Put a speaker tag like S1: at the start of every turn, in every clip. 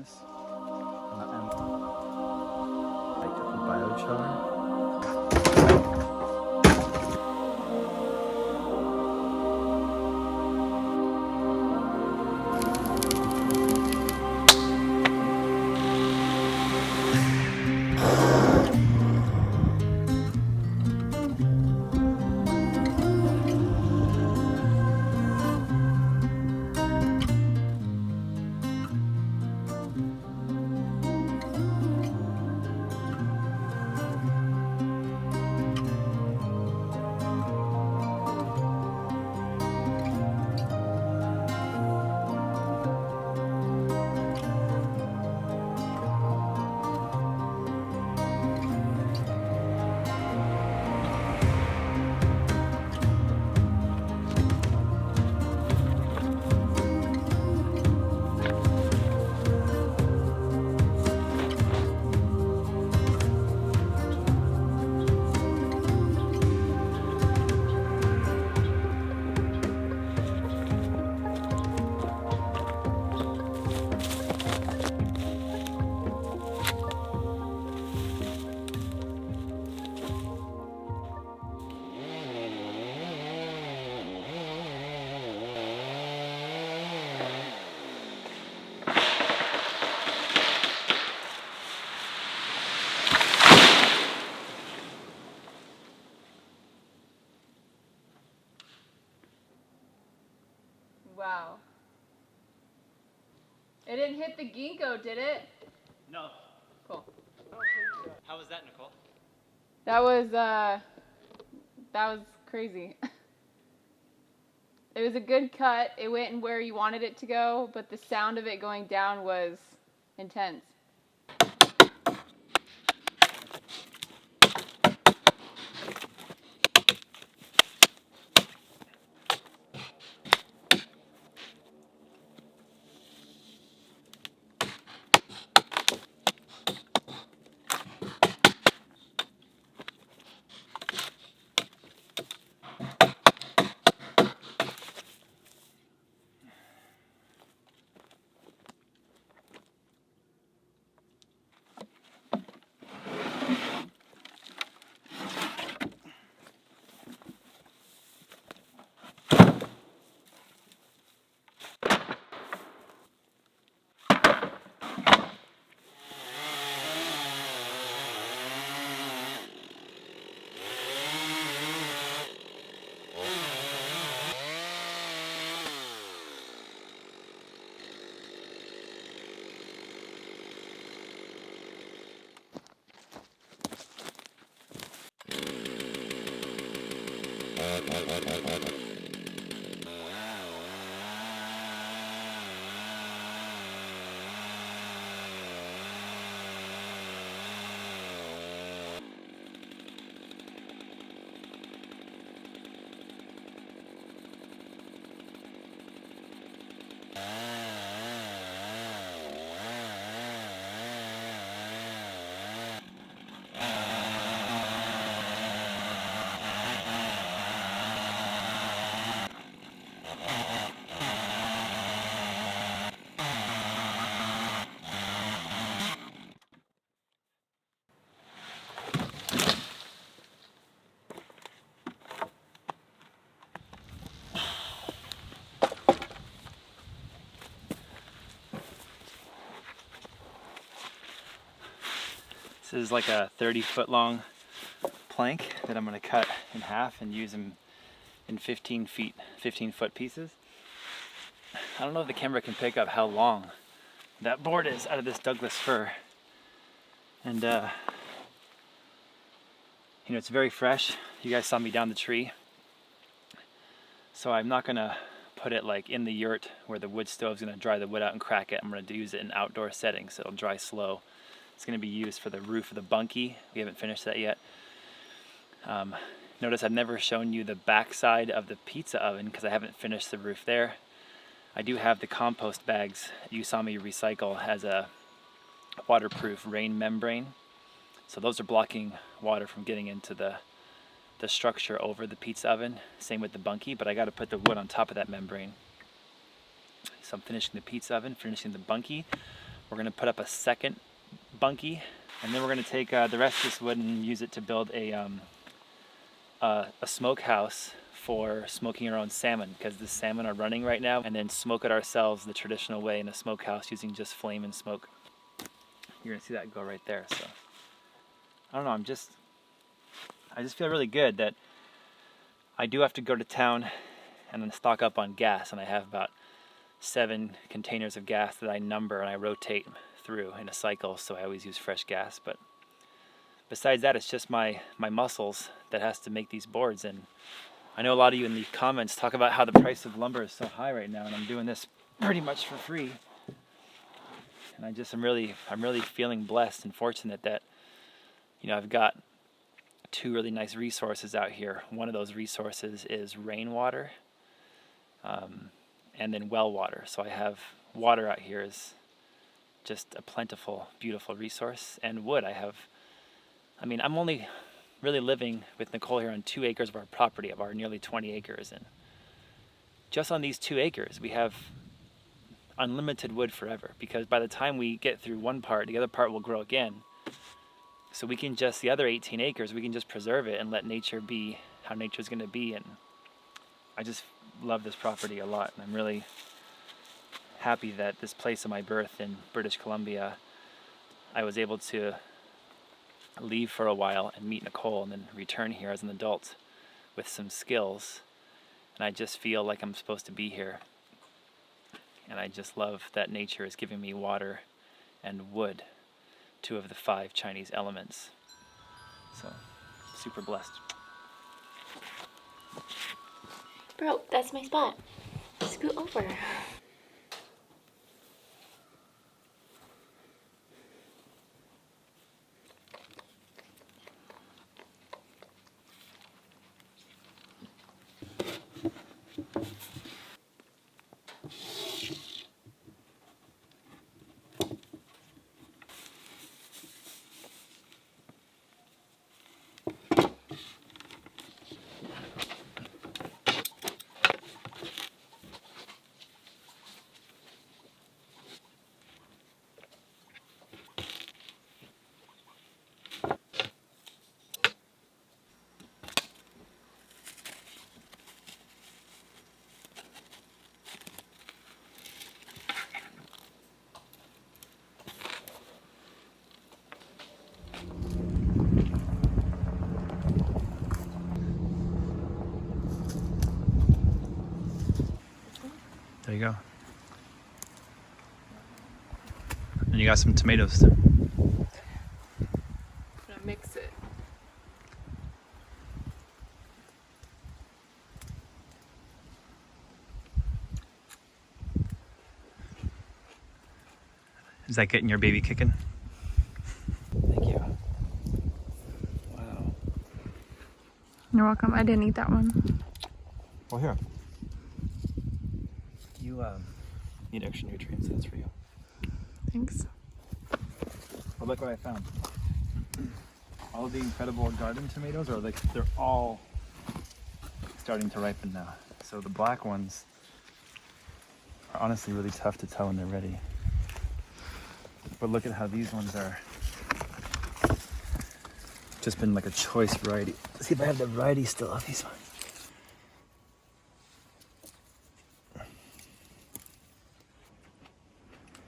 S1: this. And like a biochar.
S2: Wow. It didn't hit the ginkgo, did it?
S3: No.
S2: Cool.
S3: How was that, Nicole?
S2: That was crazy. It was a good cut. It went in where you wanted it to go, but the sound of it going down was intense.
S3: This is like a 30-foot long plank that I'm going to cut in half and use them in 15-foot pieces. I don't know if the camera can pick up how long that board is out of this Douglas fir. And you know, it's very fresh. You guys saw me down the tree. So I'm not going to put it like in the yurt where the wood stove's going to dry the wood out and crack it. I'm going to use it in outdoor settings so it'll dry slow. It's going to be used for the roof of the bunkie. We haven't finished that yet. Notice I've never shown you the back side of the pizza oven because I haven't finished the roof there. I do have the compost bags you saw me recycle as a waterproof rain membrane. So those are blocking water from getting into the structure over the pizza oven. Same with the bunkie, but I got to put the wood on top of that membrane. So I'm finishing the pizza oven, finishing the bunkie, We're gonna put up a second bunkie, and then we're gonna take the rest of this wood and use it to build a smokehouse for smoking our own salmon, because the salmon are running right now, and then smoke it ourselves the traditional way in a smokehouse using just flame and smoke. You're gonna see that go right there. So I don't know, I just feel really good that I do have to go to town and then stock up on gas, and I have about 7 containers of gas that I number and I rotate through in a cycle, so I always use fresh gas. But besides that, it's just my muscles that has to make these boards. And I know a lot of you in the comments talk about how the price of lumber is so high right now, and I'm doing this pretty much for free. And I'm really feeling blessed and fortunate that, you know, I've got 2 really nice resources out here. One of those resources is rainwater, and then well water. So I have water out here is just a plentiful, beautiful resource. And wood, I'm only really living with Nicolle here on 2 acres of our property, of our nearly 20 acres. And just on these 2 acres, we have unlimited wood forever, because by the time we get through one part, the other part will grow again. So we can just, the other 18 acres, we can just preserve it and let nature be how nature's gonna be. And I just love this property a lot, and I'm really happy that this place of my birth in British Columbia, I was able to leave for a while and meet Nicolle, and then return here as an adult with some skills. And I just feel like I'm supposed to be here. And I just love that nature is giving me water and wood, 2 of the 5 Chinese elements. So, super blessed.
S4: Bro, that's my spot. Scoot over.
S1: There you go. And you got some tomatoes too.
S2: I'm gonna mix it.
S1: Is that getting your baby kicking?
S3: Thank you. Wow.
S2: You're welcome. I didn't eat that one.
S1: Well, here. You need extra nutrients, that's for you.
S2: Thanks.
S1: Well, look what I found. All of the incredible garden tomatoes are they're all starting to ripen now. So the black ones are honestly really tough to tell when they're ready. But look at how these ones are just been like a choice variety. Let's see if I have the variety still of these ones.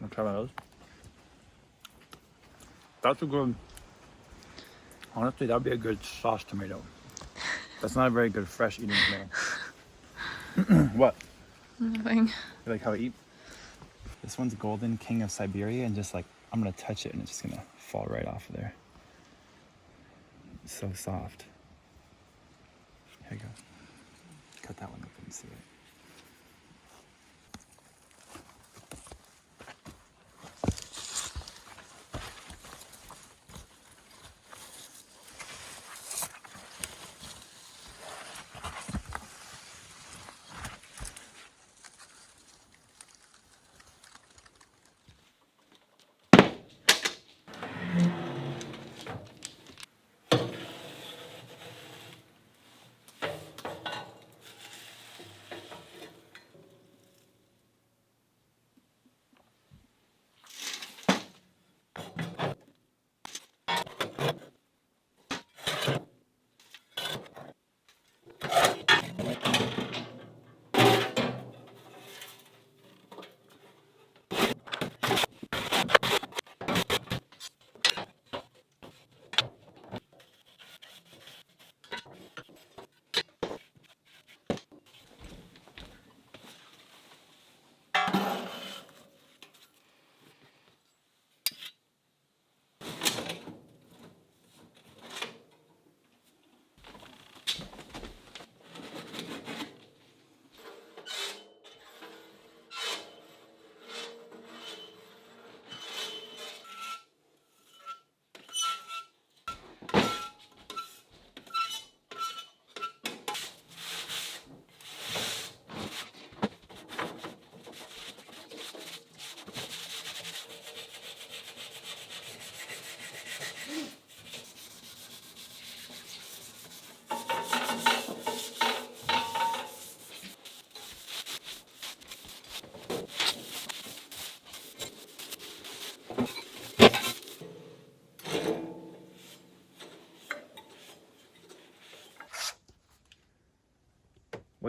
S1: I'll try one of those. That's a good, honestly, that'd be a good sauce tomato. That's not a very good fresh eating tomato. What?
S2: Nothing.
S1: You like how I eat? This one's Golden King of Siberia, and just like, I'm gonna touch it and it's just gonna fall right off of there. It's so soft. Here you go. Cut that one open and see it.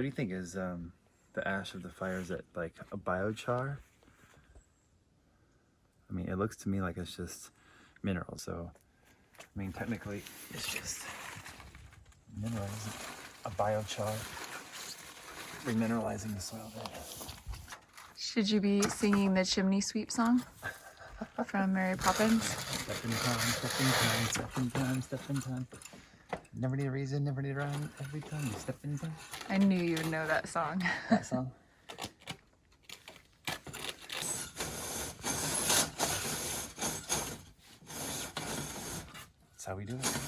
S1: do you think? Is the ash of the fire, is it like a biochar? I mean, it looks to me like it's just mineral, so I mean, technically it's just mineral, isn't a biochar remineralizing the soil there.
S2: Should you be singing the chimney sweep song from Mary Poppins?
S1: Step in time, step in time, step in time, step in time. Never need a reason, never need a rhyme. Every time you step in time.
S2: I knew you would know that song.
S1: That song. That's how we do it.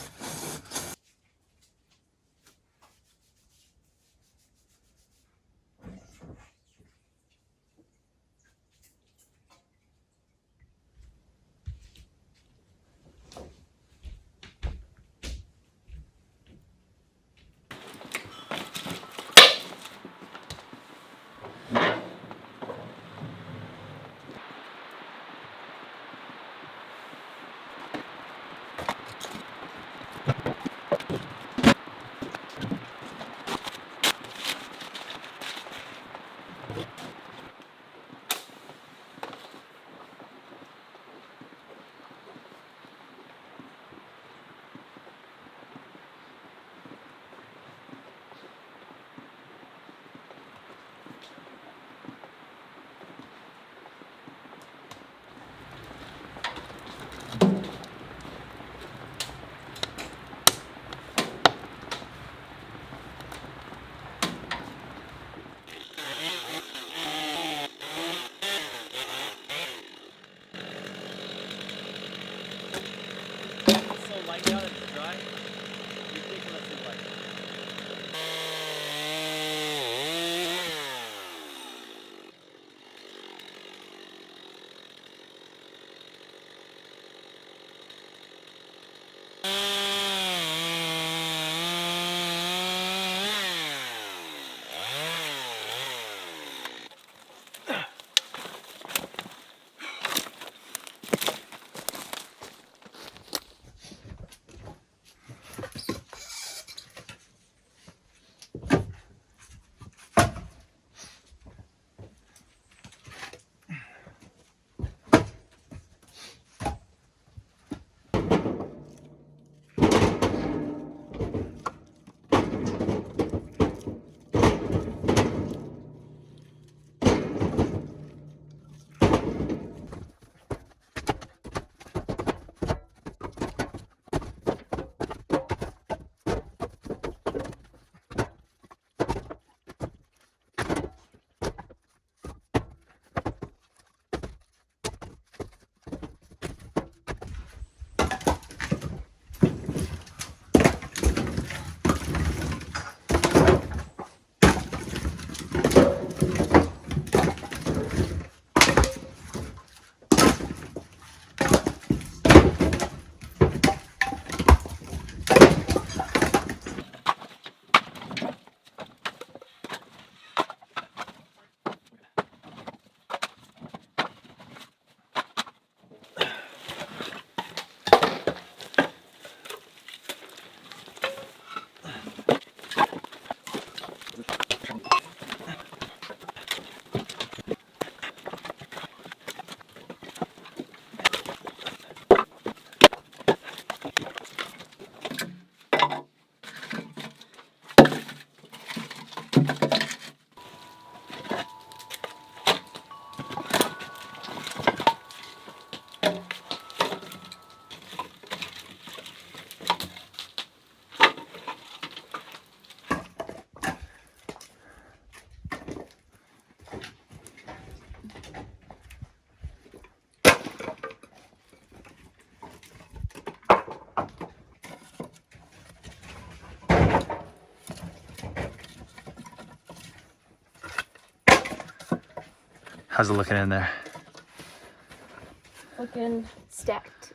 S3: How's it looking in there?
S4: Looking stacked.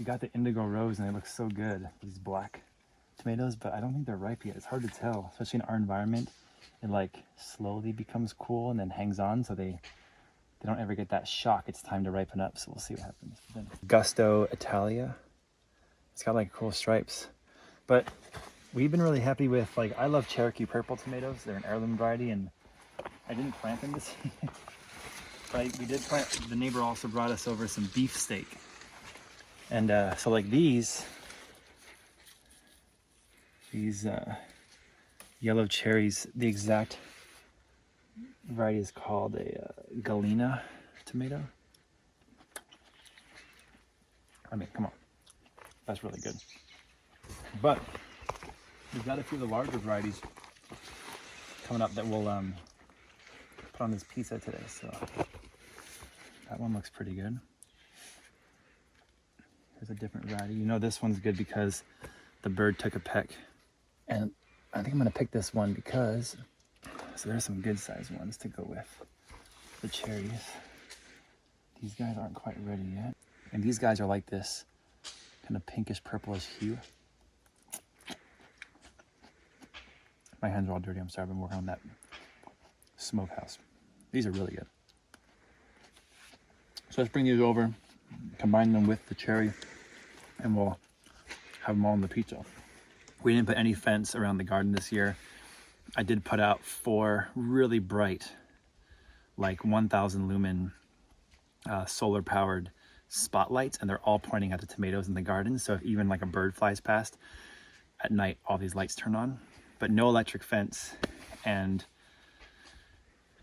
S1: got the indigo rose and they look so good, these black tomatoes, but I don't think they're ripe yet. It's hard to tell, especially in our environment. It like slowly becomes cool and then hangs on, so they don't ever get that shock. It's time to ripen up, so we'll see what happens. Gusto Italia. It's got like cool stripes, but we've been really happy with, like, I love Cherokee purple tomatoes. They're an heirloom variety, and I didn't plant them this year. But we did plant, the neighbor also brought us over some beefsteak. And so like these yellow cherries, the exact variety is called a Galena tomato. I mean, come on, that's really good. But we've got a few of the larger varieties coming up that we'll put on this pizza today. So that one looks pretty good. Here's a different variety. You know this one's good because the bird took a peck. And I think I'm gonna pick this one because, so there's some good sized ones to go with the cherries. These guys aren't quite ready yet. And these guys are like this kind of pinkish purplish hue. My hands are all dirty, I'm sorry, I've been working on that Smokehouse. These are really good. So let's bring these over, combine them with the cherry, and we'll have them all on the pizza. We didn't put any fence around the garden this year. I did put out 4 really bright, like 1,000 lumen solar powered spotlights, and they're all pointing at the tomatoes in the garden. So if even like a bird flies past at night, all these lights turn on. But no electric fence and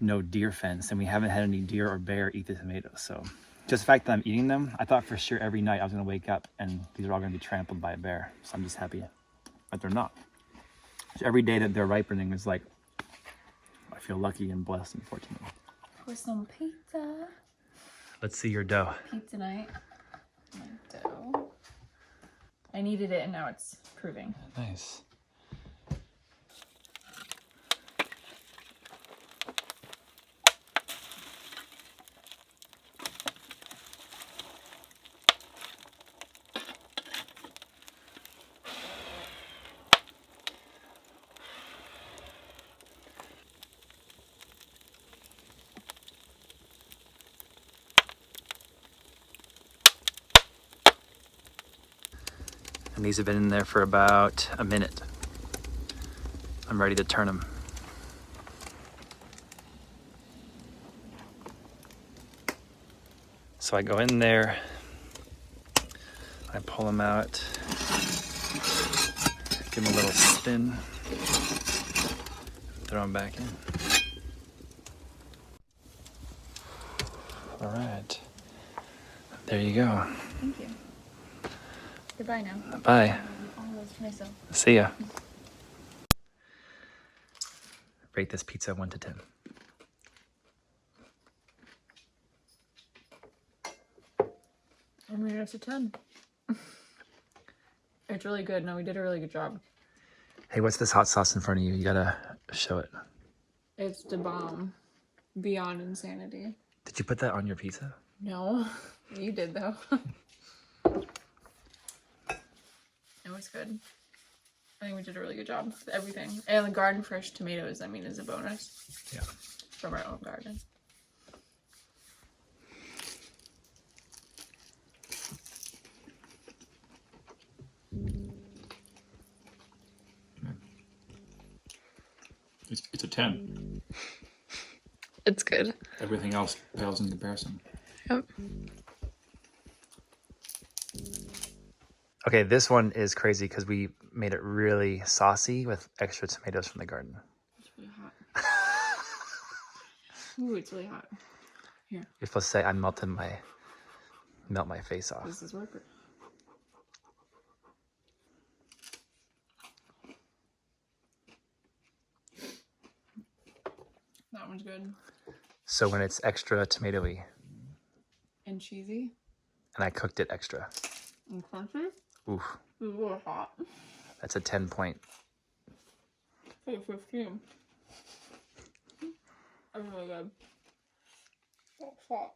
S1: no deer fence, and we haven't had any deer or bear eat the tomatoes. So just the fact that I'm eating them, I thought for sure every night I was gonna wake up and these are all gonna be trampled by a bear. So I'm just happy that they're not. So every day that they're ripening is like, I feel lucky and blessed and fortunate.
S2: For some pizza.
S1: Let's see your dough.
S2: Pizza night. My dough. I needed it and now it's proving.
S1: Nice. And these have been in there for about a minute. I'm ready to turn them. So I go in there, I pull them out, give them a little spin, throw them back in. All right, there you go.
S2: Thank you. Goodbye now.
S1: Bye.
S2: All those for myself.
S1: See ya. Rate this pizza 1 to 10.
S2: I mean, it's a 10. It's really good. No, we did a really good job.
S1: Hey, what's this hot sauce in front of you? You gotta show it.
S2: It's the bomb. Beyond insanity.
S1: Did you put that on your pizza?
S2: No. You did, though. It was good. I think we did a really good job with everything. And the garden fresh tomatoes, I mean, is a bonus.
S1: Yeah.
S2: From our own garden.
S1: It's a 10.
S2: It's good.
S1: Everything else pales in comparison.
S2: Yep.
S1: Okay, this one is crazy because we made it really saucy with extra tomatoes from the garden.
S2: It's really hot. Ooh, it's really hot. Here.
S1: You're supposed to say I'm melt my face off.
S2: This is worker. That one's good.
S1: So when it's extra tomatoey,
S2: And cheesy.
S1: and I cooked it extra,
S2: And crunchy.
S1: oof,
S2: It's a little hot.
S1: that's a 10 point.
S2: It's like 15. That's really good. It's hot.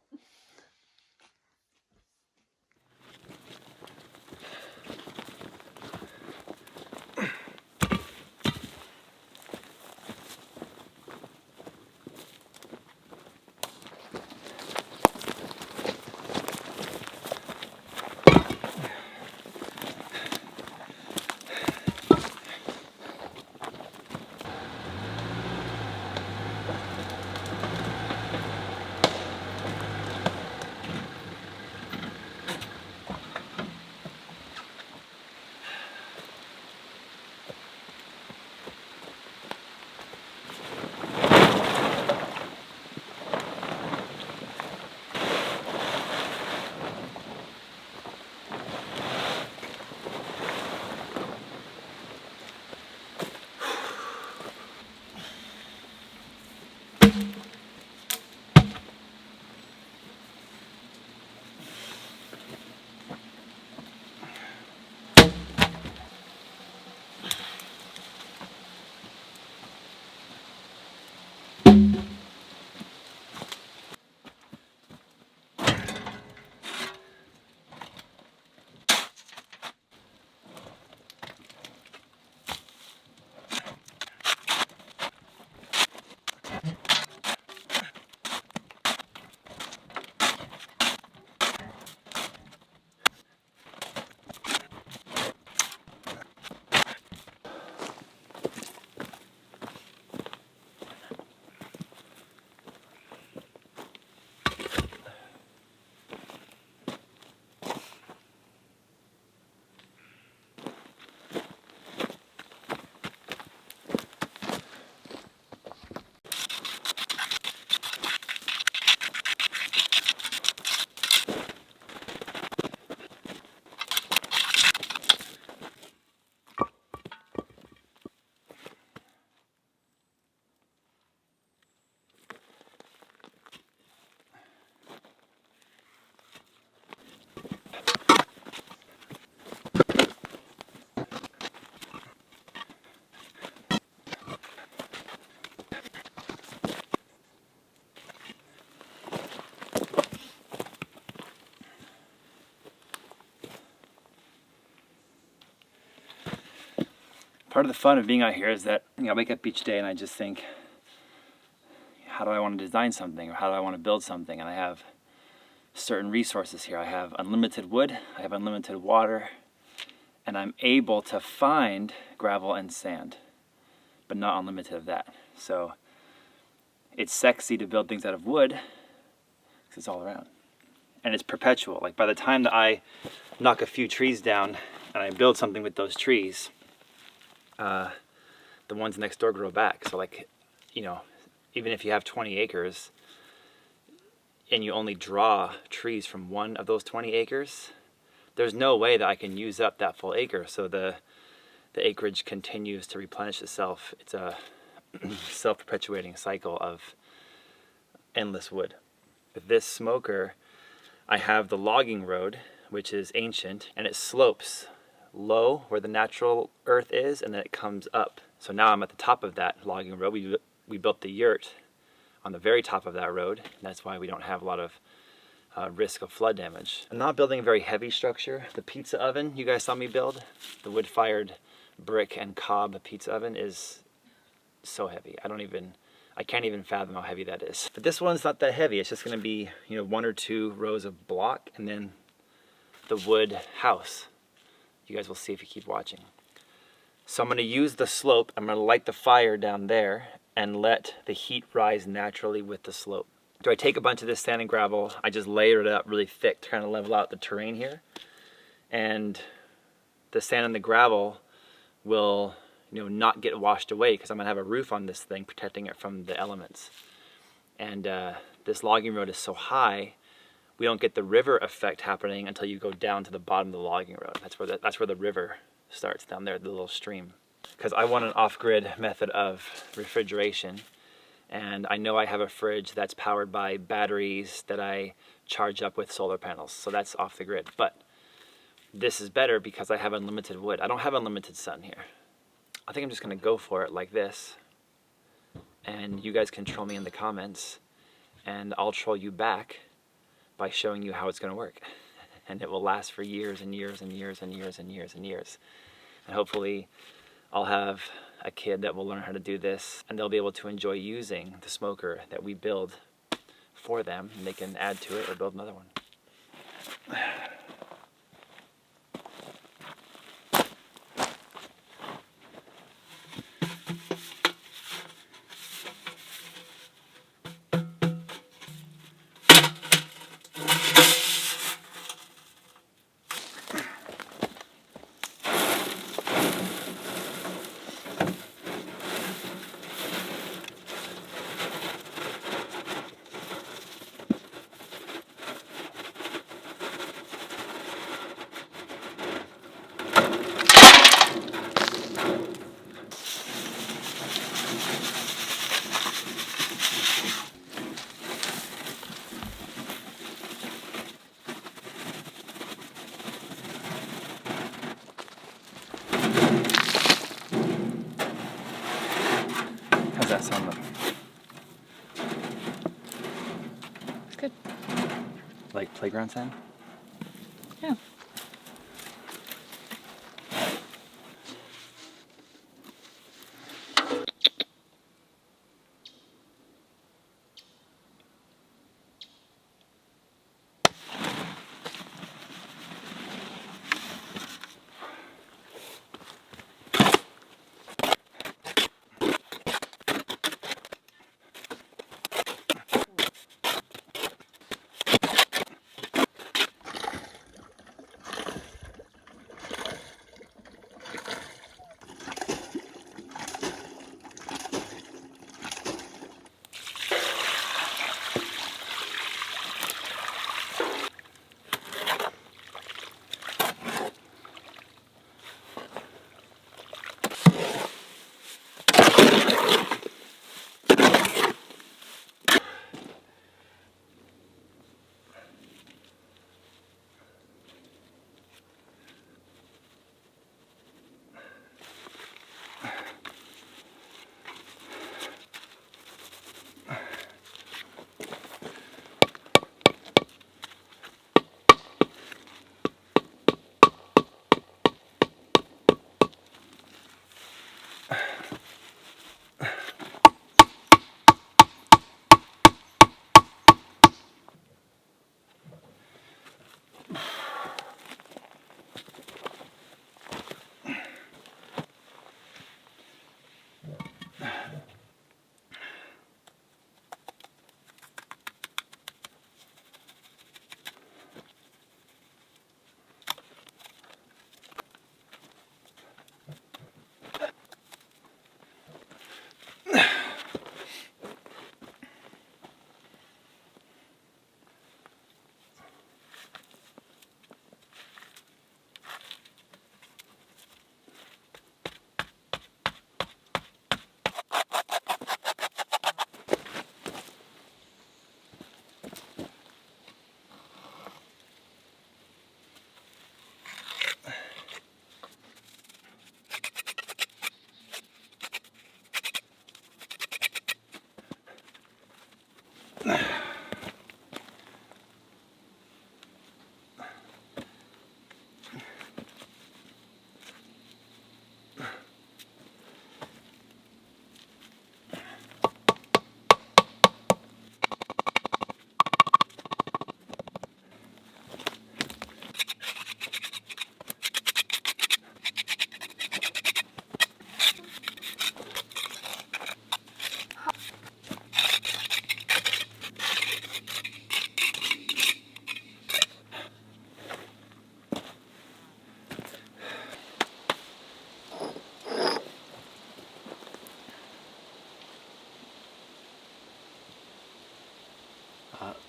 S3: part of the fun of being out here is that, you know, I wake up each day and I just think, how do I want to design something, or how do I want to build something? And I have certain resources here. I have unlimited wood, I have unlimited water, and I'm able to find gravel and sand, but not unlimited of that. So it's sexy to build things out of wood because it's all around. And it's perpetual. Like by the time that I knock a few trees down and I build something with those trees, the ones next door grow back. So like, you know, even if you have 20 acres and you only draw trees from one of those 20 acres, there's no way that I can use up that full acre. So the acreage continues to replenish itself. It's a self-perpetuating cycle of endless wood. With this smoker, I have the logging road, which is ancient, and it slopes low where the natural earth is, and then it comes up. So now I'm at the top of that logging road. We built the yurt on the very top of that road, and that's why we don't have a lot of risk of flood damage. I'm not building a very heavy structure. The pizza oven you guys saw me build, the wood-fired brick and cob pizza oven, is so heavy. I can't even fathom how heavy that is. But this one's not that heavy. It's just gonna be, you know, 1 or 2 rows of block and then the wood house. You guys will see if you keep watching. So I'm gonna use the slope. I'm gonna light the fire down there and let the heat rise naturally with the slope. Do I take a bunch of this sand and gravel? I just layer it up really thick to kind of level out the terrain here. And the sand and the gravel will, you know, not get washed away because I'm gonna have a roof on this thing protecting it from the elements. And this logging road is so high, we don't get the river effect happening until you go down to the bottom of the logging road. That's where the river starts, down there, the little stream. Because I want an off-grid method of refrigeration, and I know I have a fridge that's powered by batteries that I charge up with solar panels, so that's off the grid. But this is better because I have unlimited wood. I don't have unlimited sun here. I think I'm just gonna go for it like this, and you guys can troll me in the comments, and I'll troll you back by showing you how it's gonna work. And it will last for years and years and years and years and years and years. And hopefully I'll have a kid that will learn how to do this, and they'll be able to enjoy using the smoker that we build for them, and they can add to it or build another one. How's that sound look?
S2: It's good.
S3: Like playground sand?
S2: Yeah.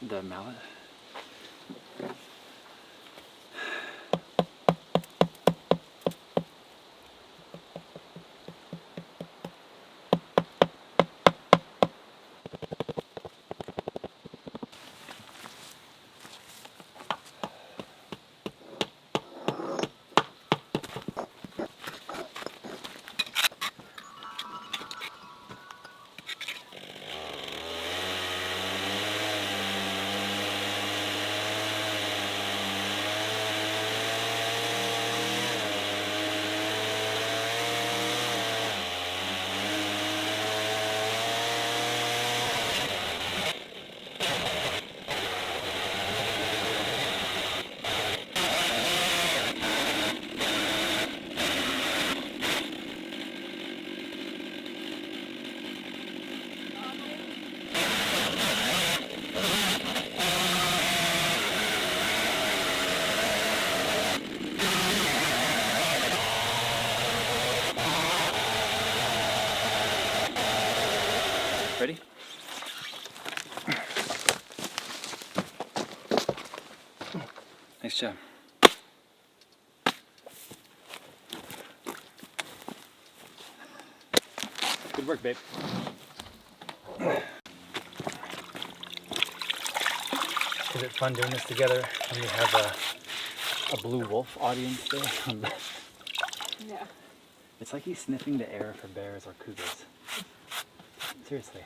S3: The mallet. Ready? Nice job. Good work, babe. Is it fun doing this together when we have a blue wolf audience there?
S2: Yeah.
S3: It's like he's sniffing the air for bears or cougars. Seriously.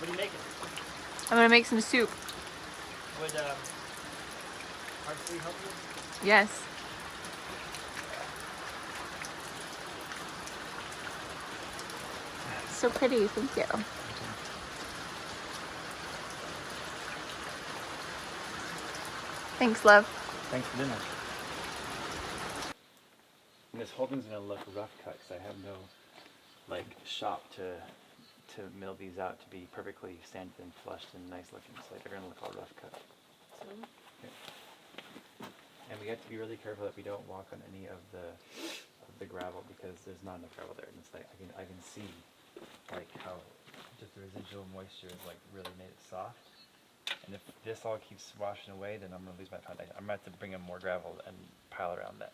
S3: What are you making?
S2: I'm gonna make some soup.
S3: Would parsley help you?
S2: Yes. So pretty, thank you. Thanks, love.
S3: Thanks for dinner. And this whole thing's gonna look rough cut because I have no like shop to mill these out to be perfectly sanded and flushed and nice looking. So they're gonna look all rough cut.
S2: So,
S3: Okay. And we have to be really careful that we don't walk on any of the gravel because there's not enough gravel there, and it's like I can see like how just the residual moisture has like really made it soft. And if this all keeps washing away, then I'm gonna lose my foundation. I'm gonna have to bring in more gravel and pile around that,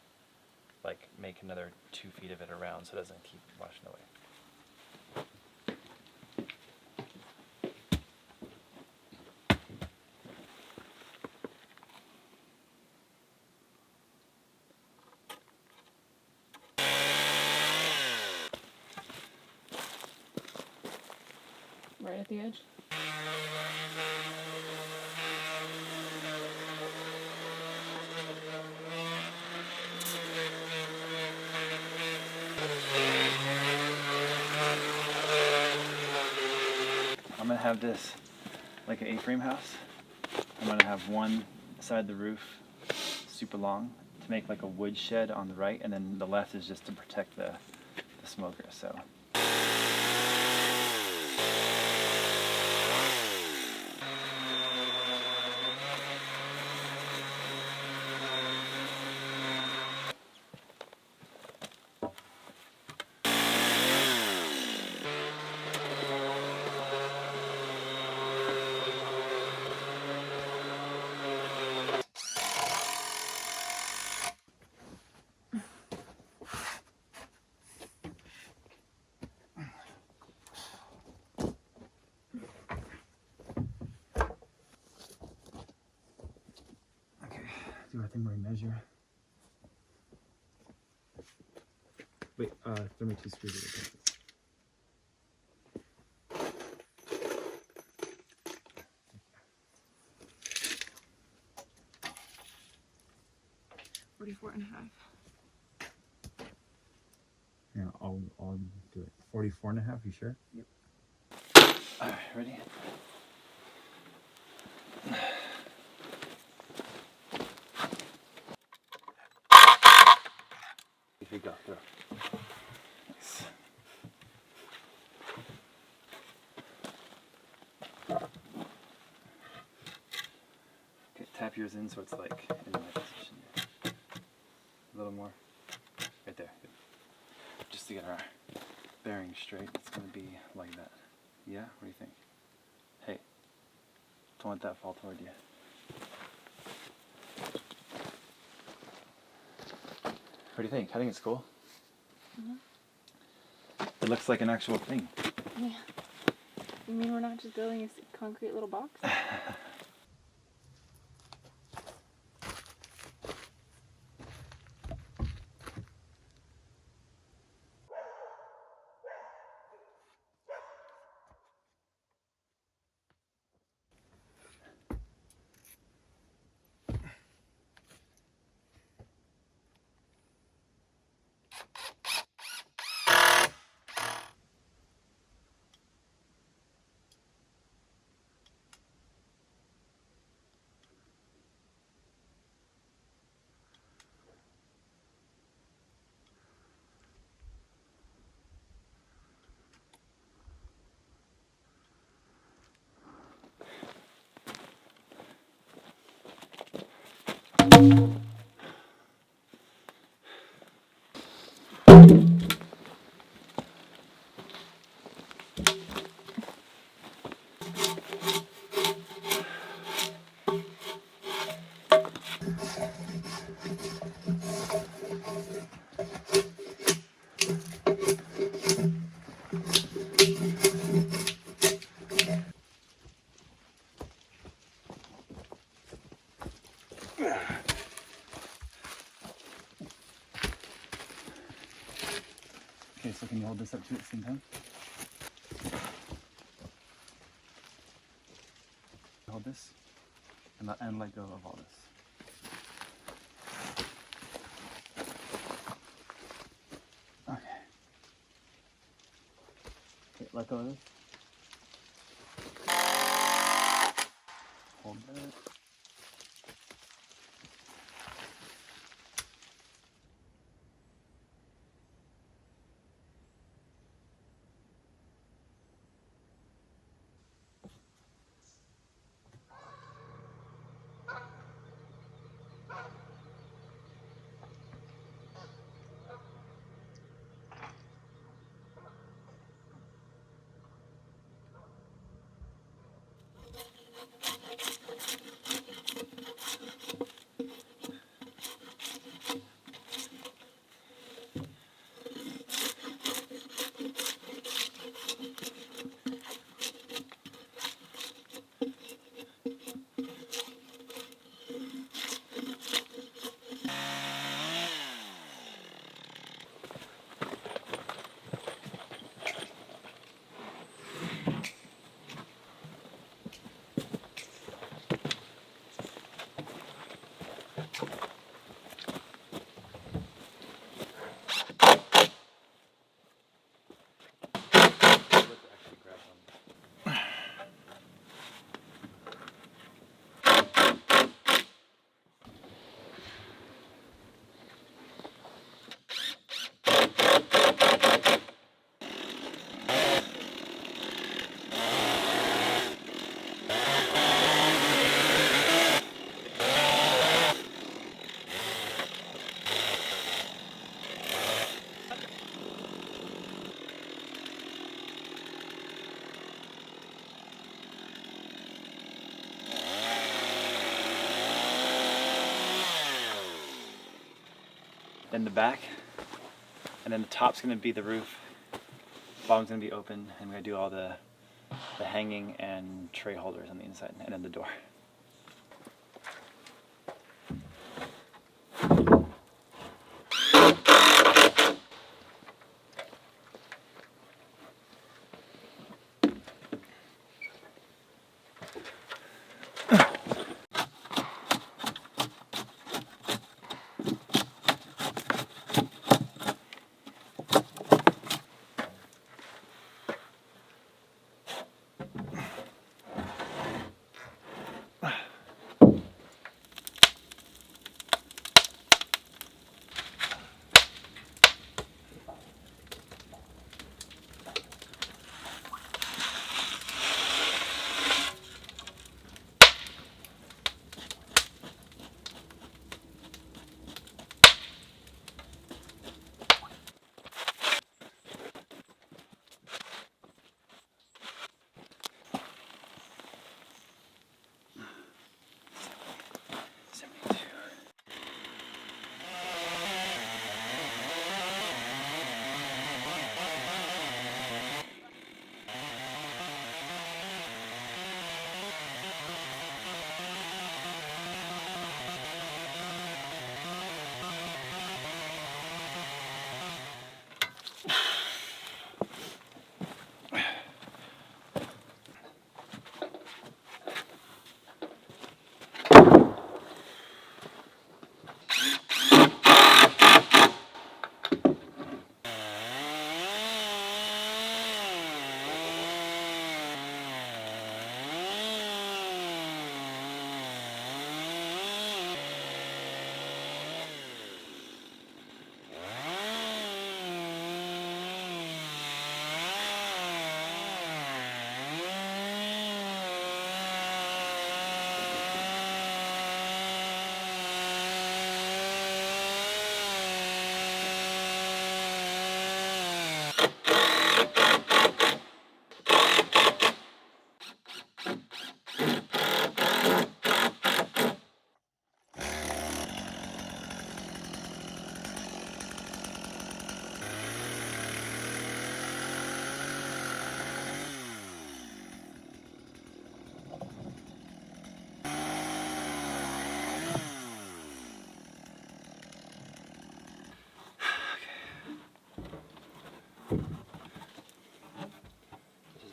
S3: like make another 2 feet of it around so it doesn't keep washing away.
S2: Right at the edge.
S1: I'm gonna have this like an A-frame house. I'm gonna have one side of the roof super long to make like a wood shed on the right, and then the left is just to protect the smoker. So. Do our thing where we measure. Wait, throw me 2 screws.
S2: 44.5.
S1: Yeah, I'll do it. 44.5, you sure?
S2: Yep.
S1: Alright, ready? Here you go, throw. Nice. Okay, tap yours in so it's like in my position. A little more. Right there. Good. Just to get our bearing straight, it's going to be like that. Yeah? What do you think? Hey, don't let that fall toward you. What do you think? I think it's cool. It looks like an actual thing.
S2: Yeah. You mean we're not just building a concrete little box?
S1: Okay, so can you hold this up too at the same time? Hold this and let go of all this. Okay. Okay, let go of this. Hold that.
S3: then the back, and then the top's gonna be the roof. Bottom's gonna be open, and we're gonna do all the hanging and tray holders on the inside, and then the door.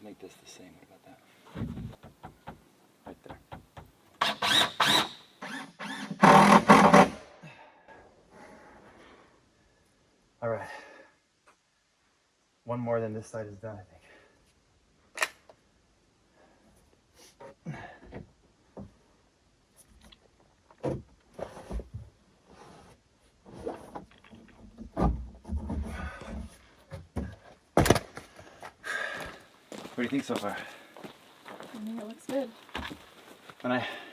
S3: Make this the same. What about that? Right there. All right. One more, then this side is done, I think. What do you think so far?
S2: I think it looks good.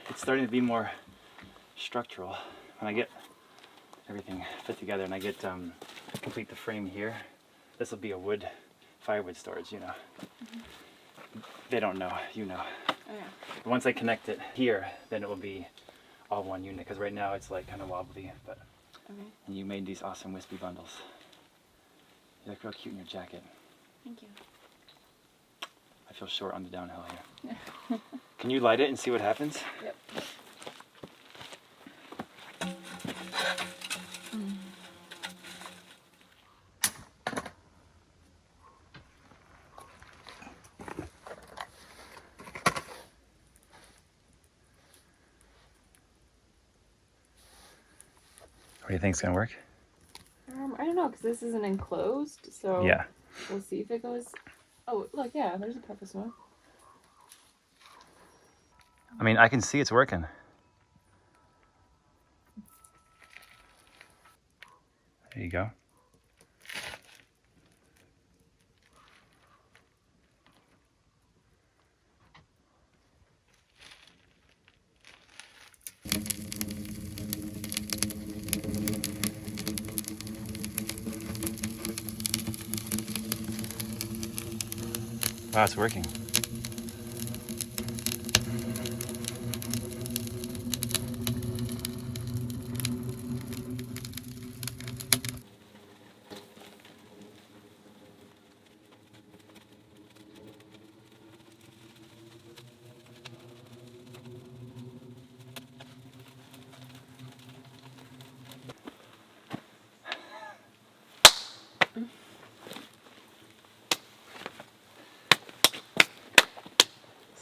S3: It's starting to be more structural. When I get everything fit together and I get complete the frame here, this will be a firewood storage, you know. Mm-hmm. They don't know, you know.
S2: Oh, yeah.
S3: But once I connect it here, then it will be all one unit, because right now it's like kind of wobbly. But
S2: Okay.
S3: And you made these awesome wispy bundles. You look real cute in your jacket.
S2: Thank you.
S3: I feel short on the downhill here. Can you light it and see what happens?
S2: Yep.
S3: What do you think's gonna work?
S2: I don't know, because this isn't enclosed, so
S3: Yeah.
S2: we'll see if it goes. Oh, look, yeah, there's a purpose one.
S3: I mean, I can see it's working. There you go. Wow, it's working.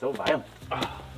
S3: So violent. Oh.